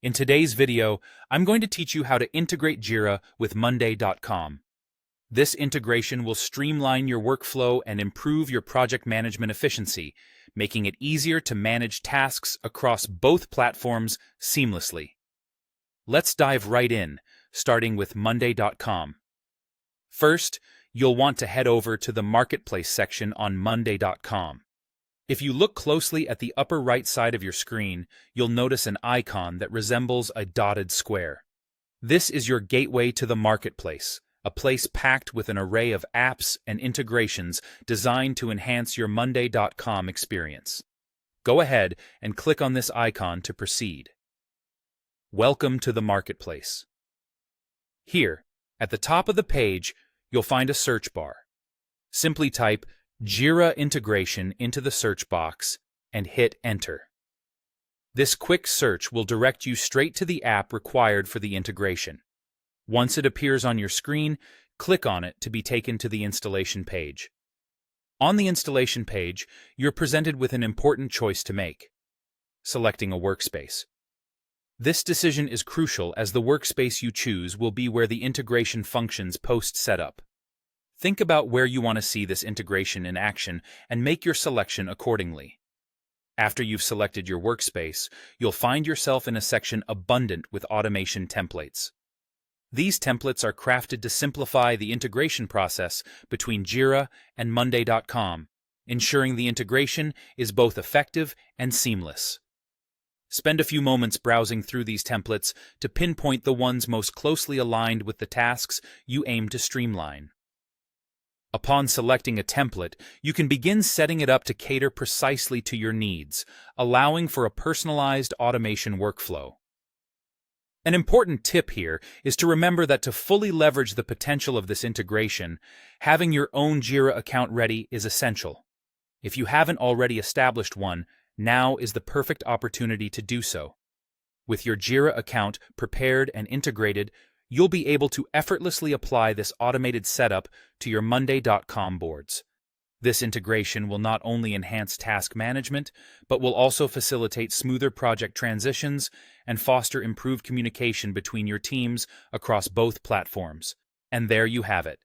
In today's video, I'm going to teach you how to integrate Jira with Monday.com. This integration will streamline your workflow and improve your project management efficiency, making it easier to manage tasks across both platforms seamlessly. Let's dive right in, starting with Monday.com. First, you'll want to head over to the Marketplace section on Monday.com. If you look closely at the upper right side of your screen, you'll notice an icon that resembles a dotted square. This is your gateway to the Marketplace, a place packed with an array of apps and integrations designed to enhance your Monday.com experience. Go ahead and click on this icon to proceed. Welcome to the Marketplace. Here, at the top of the page, you'll find a search bar. Simply type Jira integration into the search box and hit Enter. This quick search will direct you straight to the app required for the integration. Once it appears on your screen, click on it to be taken to the installation page. On the installation page, you're presented with an important choice to make: selecting a workspace. This decision is crucial as the workspace you choose will be where the integration functions post-setup. Think about where you want to see this integration in action and make your selection accordingly. After you've selected your workspace, you'll find yourself in a section abundant with automation templates. These templates are crafted to simplify the integration process between Jira and Monday.com, ensuring the integration is both effective and seamless. Spend a few moments browsing through these templates to pinpoint the ones most closely aligned with the tasks you aim to streamline. Upon selecting a template, you can begin setting it up to cater precisely to your needs, allowing for a personalized automation workflow. An important tip here is to remember that to fully leverage the potential of this integration, having your own Jira account ready is essential. If you haven't already established one, now is the perfect opportunity to do so. With your Jira account prepared and integrated, you'll be able to effortlessly apply this automated setup to your Monday.com boards. This integration will not only enhance task management, but will also facilitate smoother project transitions and foster improved communication between your teams across both platforms. And there you have it.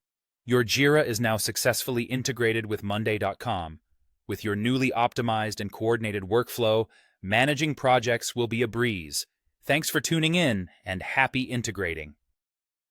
Your Jira is now successfully integrated with Monday.com. With your newly optimized and coordinated workflow, managing projects will be a breeze. Thanks for tuning in, and happy integrating.